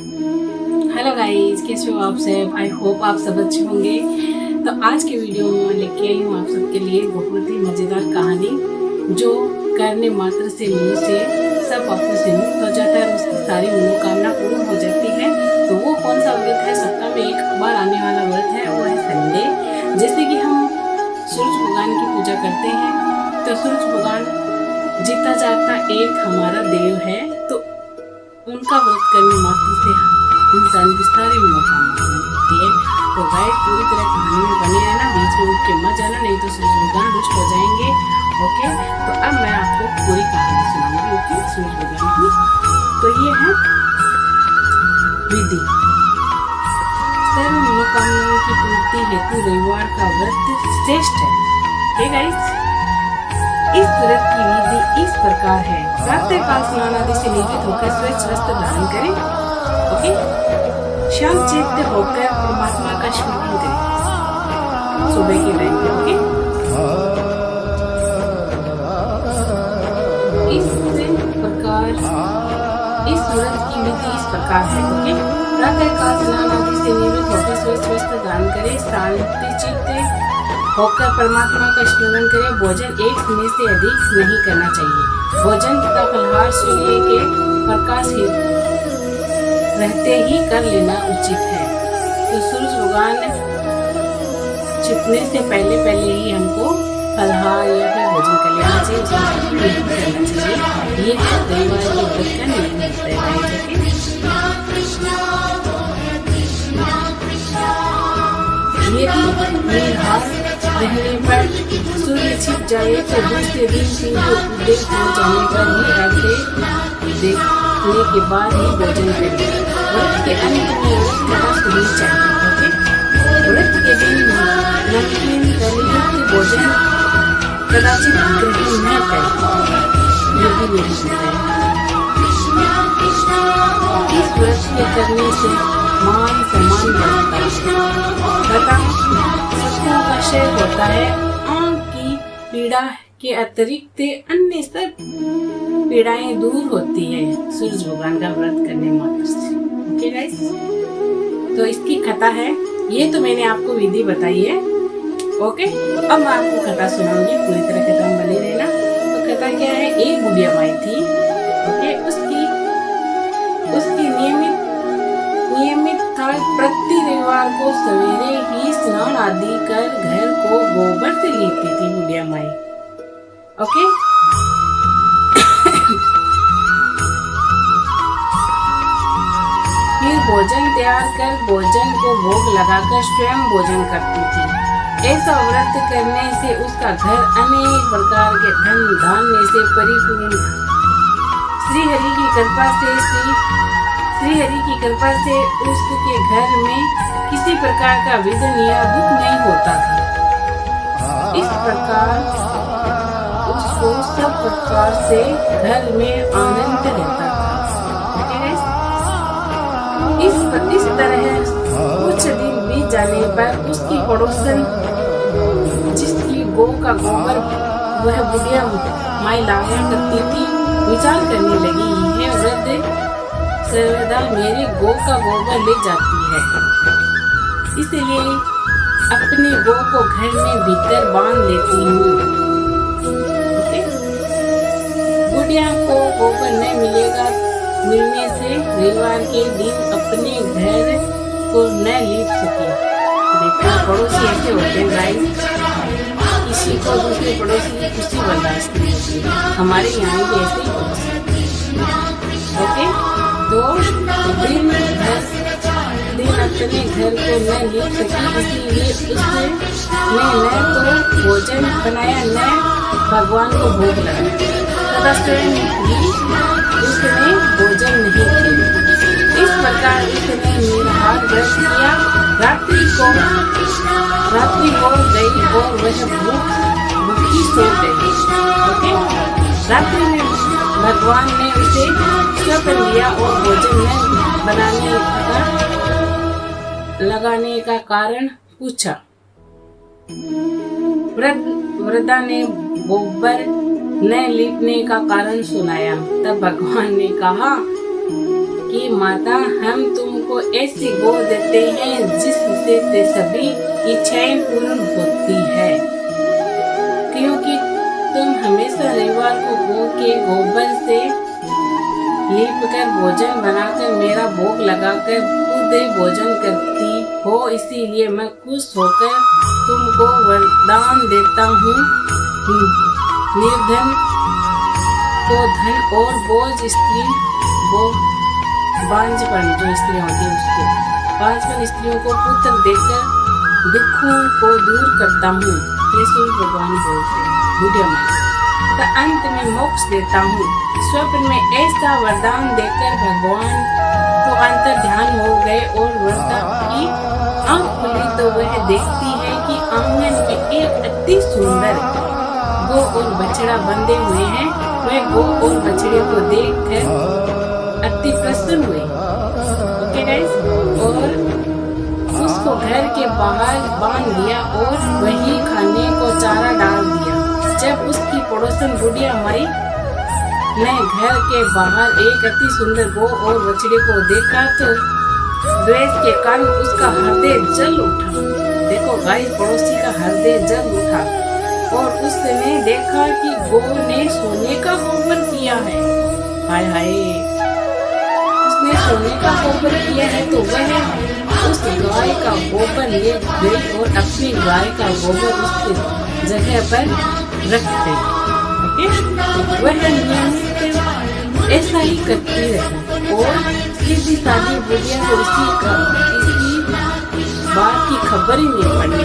Hello guys, कैसे हो आप सब। आई होप आप सब अच्छे होंगे। तो आज के वीडियो में मैं लेके आई हूँ आप सबके लिए बहुत ही मज़ेदार कहानी, जो करने मात्र से मुंह से सब पापों से मुक्त हो जाता है और उसकी सारी मनोकामना पूर्ण हो जाती है। तो वो कौन सा व्रत है? सप्ताह में एक बार आने वाला व्रत है, वो है संडे। जैसे कि हम सूरज भगवान की पूजा करते हैं, तो सूरज भगवान जीता जागता एक हमारा देव है, तो उनका व्रत करने मात्र से इंसान की सारी मनोकामना पूर्ण होती है। तो गाइस, पूरी तरह कहानी में बने रहना, बीच में उठ के मत जाना, नहीं तो सूरज भगवान रुष्ट हो जाएंगे। ओके, तो अब मैं आपको पूरी कहानी सुनाऊंगी। ओके, सूरज भगवान की। तो ये है विधि। सर्व मनोकामनाओं की पूर्ति हेतु रविवार का व्रत श्रेष्ठ है। ओके गाइस, इस व्रत की विधि इस प्रकार है। प्रातः काल स्नान आदि से निवृत्त होकर स्वच्छ वस्त्र धारण करें। ओके, शांत चित्त होकर परमात्मा का स्मरण करें सुबह के टाइम पे। ओके, इस व्रत की विधि इस प्रकार है। ओके, प्रातः काल स्नान आदि से निवृत्त होकर स्वच्छ वस्त्र धारण करें, शांति चित्त होकर परमात्मा का स्मरण करें। भोजन एक समय से अधिक नहीं करना चाहिए। भोजन तथा फलहार सूर्य के प्रकाश रहते ही कर लेना उचित है। तो सूरज भगवान छिपने से पहले ही हमको फलहार या फिर भोजन कर लेना चाहिए, उसमें नहीं करना चाहिए। ये है रविवार के व्रत का नियम होता है। रहने पर सूर्य छिप जाए तो दूसरे दिन सूर्य उदय हो जाने पर ही आगे देखने के बाद ही भोजन करें। व्रत के अंत में व्रत कथा सुननी चाहिए। व्रत के दिन नमकीन तलित भोजन कदाचित ग्रहण न करें, ये भी नहीं है। इस व्रत के करने से मान सम्मान बढ़ता है तथा का क्षय होता है। आंख की पीड़ा के अतिरिक्त अन्य सब पीड़ाएं दूर होती है सूरज भगवान का व्रत करने मात्र से। ओके गाइस, तो इसकी कथा है, ये तो मैंने आपको विधि बताई है। ओके, अब मैं आपको कथा सुनाऊंगी, पूरी तरह कथा में बने रहना। तो कथा क्या है? एक बुढ़िया माई थी। ओके, उसकी नियमित था प्रति रविवार को सवेरे ही स्नान आदि कर घर को गोबर से लीपती थी बुढ़िया माई। ओके, फिर भोजन तैयार कर भोजन को भोग लगाकर स्वयं भोजन करती थी। ऐसा व्रत करने से उसका घर अनेक प्रकार के धन धान्य से परिपूर्ण था। श्री हरि की कृपा से उसके घर में किसी प्रकार का विघ्न या दुख नहीं होता था। इस प्रकार उसको सब प्रकार से घर में आनंद रहता था। इस तरह कुछ दिन बीत जाने पर उसकी पड़ोसन, जिसकी गौ का गोबर वह बुढ़िया माई लाया करती थी, विचार करने लगी, यह वृद्ध सर्वदा मेरे गौ का गोबर ले जाती है, इसलिए अपने गौ को घर में भीतर बांध लेती हूँ। बुढ़िया को गोबर न मिलने से रविवार के दिन अपने घर को न लीप सके। देखा, पड़ोसी ऐसे होते हैं गाइस, किसी को दूसरे पड़ोसी की खुशी बर्दाश्त नहीं होती। हमारे यहाँ भी ऐसे ही पड़ोसी। ओके, तो दिन अपने घर को न लीप सकी, इसीलिए उसने न तो भोजन बनाया न भगवान को भोग लगाया तथा स्वयं भी उसने भोजन नहीं किया। इस प्रकार उसने निराहार व्रत किया। रात्रि हो गई और वह भूखी सो गई। ओके, रात्रि में भगवान ने उसे स्वप्न दिया और भोजन लगाने का कारण पूछा। वृद्धा ने गोबर न लीपने का कारण सुनाया। तब भगवान ने कहा, कि माता हम तुमको ऐसी गो देते हैं जिससे ते सभी इच्छाएं पूर्ण होती है, क्योंकि तुम हमेशा रविवार को गो के गोबर से लीप कर भोजन बनाकर मेरा भोग लगाकर खुद भोजन करती हो, इसीलिए मैं खुश होकर तुमको वरदान देता हूँ। निर्धन को धन और बोझ स्त्री वो बांझपन जो स्त्री होती है उसको बांझपन स्त्रियों को पुत्र देकर दुखों को दूर करता हूँ। ये सूर्य भगवान बोलते हैं बुढ़िया माँ। तो अंत में मोक्ष देता हूँ। स्वप्न में ऐसा वरदान देकर भगवान तो अंतर ध्यान हो गए और वृद्धा की आँख खुली तो वह देखती है कि आंगन में एक अति सुंदर गो और बछड़ा बंधे हुए हैं। वह गो और बछड़े को देखकर अति प्रसन्न हुए। ओके गाइस, और उसको घर के बाहर बांध दिया और वही खाने को चारा डाल दिया। जब उसकी पड़ोसन बुढ़िया माई ने घर के बाहर एक अति सुंदर गो और बछड़े को देखा तो द्वेष के कारण उसका हृदय जल उठा। देखो गाइस, पड़ोसी का हृदय जल उठा और उसने देखा कि गो ने सोने का गोबर किया है। हाय हाय, उसने सोने का गोबर किया है तो वह उस गाय का गोबर ले गई और अपनी गाय का गोबर उसकी जगह पर रख गई। वह नियमित ऐसा ही करती रही और सीधी सादी बुढ़िया को इसी बात की खबर ही नहीं पड़ी।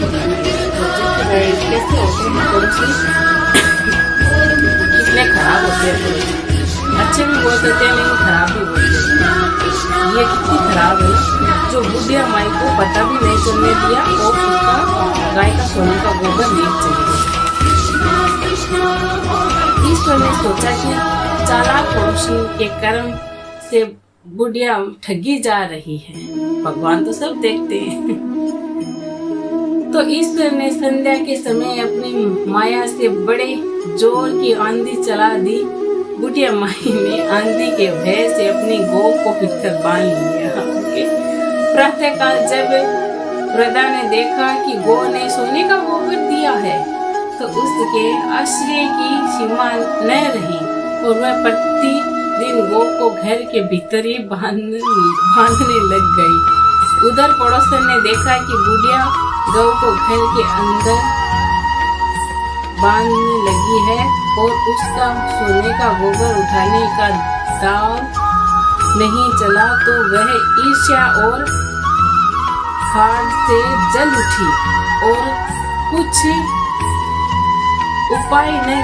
कैसे होते हैं पड़ोसी, कितने खराब होते हैं पड़ोसी, अच्छे भी बोल देते हैं लेकिन खराब भी बोलते हैं। ये कितनी खराब है जो बुढ़िया माई को पता भी नहीं चलने दिया और उसका गाय का सोने का गोबर ले चले गए। ईश्वर ने सोचा कि चालाक पड़ोसी के कर्म से बुढ़िया ठगी जा रही है, भगवान तो सब देखते हैं। तो ईश्वर ने संध्या के समय अपनी माया से बड़े जोर की आंधी चला दी। बुढ़िया माई ने आंधी के भय से अपनी गौ को पीटकर बांध लिया। प्रातःकाल जब वृद्धा ने देखा कि गौ ने सोने का गोबर दिया है तो उसके आश्चर्य की सीमा न रही और वह प्रतिदिन गौ को घर के भीतर ही बांधने लग गई। उधर पड़ोसन ने देखा कि बुढ़िया गौ को घर के अंदर बांधने लगी है और उसका सोने का गोबर उठाने का दाव नहीं चला तो वह ईर्ष्या और खाद से जल उठी और कुछ उपाय न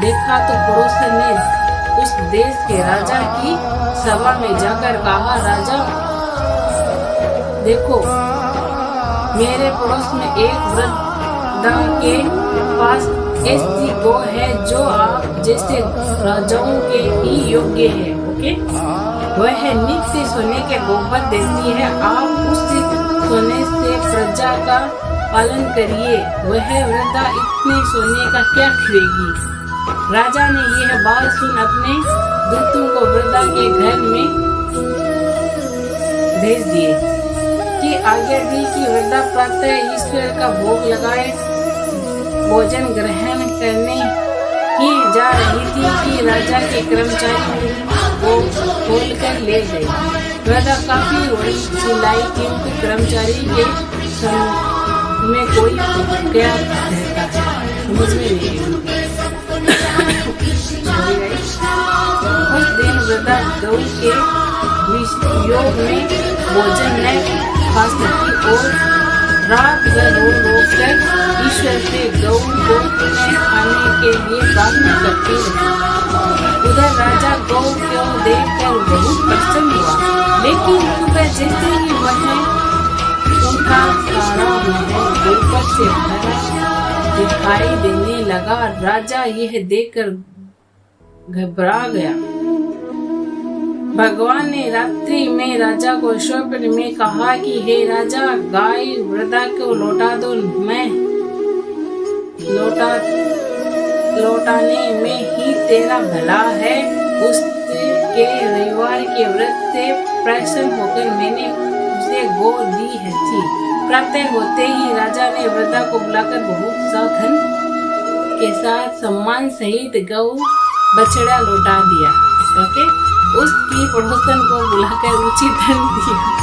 देखा तो पड़ोसन ने उस देश के राजा की सभा में जाकर कहा, राजा देखो, मेरे पड़ोस में एक वृद्धा के पास ऐसी गौ है जो आप जैसे राजाओं के ही योग्य है। ओके, वह नित्य सोने के गोबर देती है। आप उस सोने से प्रजा का पालन करिए। वह वृद्धा इतने सोने का क्या करेगी। राजा ने यह बात सुन अपने दूतों को वृद्धा के घर में भेज दिए कि आज्ञा दी कि वृद्धा प्रातः ईश्वर का भोग लगाए भोजन ग्रहण करने ही जा रही थी कि राजा के कर्मचारी वो खोल कर ले गए। वृद्धा काफी रोई चिल्लाई किंतु कर्मचारी के में कोई क्या रहता है, समझ में नहीं। उस दिन वृद्धा गौ के वियोग में भोजन न खा सकी और रात भर रो रो कर ईश्वर से गौ को खाने के लिए प्रार्थना करती रही। उधर राजा गौ को देखकर बहुत प्रसन्न हुआ, लेकिन सुबह जैसे ही वह उठा सारा महल गोबर से भरा दिखाई देने लगा। राजा यह देखकर घबरा गया। भगवान ने रात्रि में राजा को स्वप्न में कहा कि हे राजा, गाय वृद्धा को लौटा दो, मैं लौटाने में ही तेरा भला है। उससे के रविवार के व्रत से प्रसन्न होकर मैंने उसे गौ दी थी। प्रातः होते ही राजा ने वृद्धा को बुलाकर बहुत सा धन के साथ सम्मान सहित गौ बछड़ा लौटा दिया। ओके, उसकी पड़ोसन को बुलाकर उचित दंड दिया।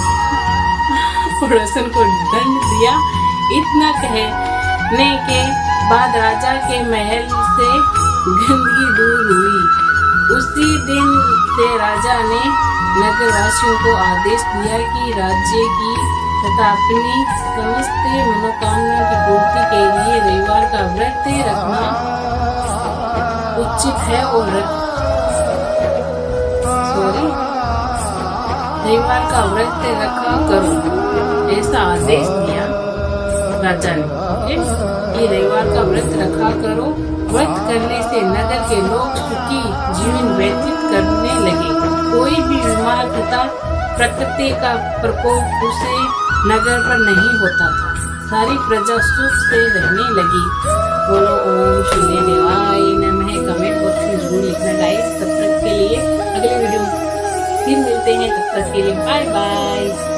पड़ोसन को दंड दिया। इतना कहने के बाद राजा के महल से गंदगी दूर हुई। उसी दिन से राजा ने नगरवासियों को आदेश दिया कि राज्य की तथा अपनी समस्त मनोकामना की पूर्ति के लिए रविवार का व्रत रखना उचित है और रविवार का व्रत रखा करो, ऐसा आदेश दिया राजा ने। कि रविवार का व्रत रखा करो। व्रत करने से नगर के लोग सुखी जीवन व्यतीत करने लगे। कोई भी बीमार तथा प्रकृति का प्रकोप उसे नगर पर नहीं होता था। सारी प्रजा सुख से रहने लगी। बोलो ओम श्री देवाय नमः। कमेंट बॉक्स में जरूर लिखना गाइस। तब तक के लिए अगले वीडियो फिर मिलते हैं। तब तक के लिए बाय बाय।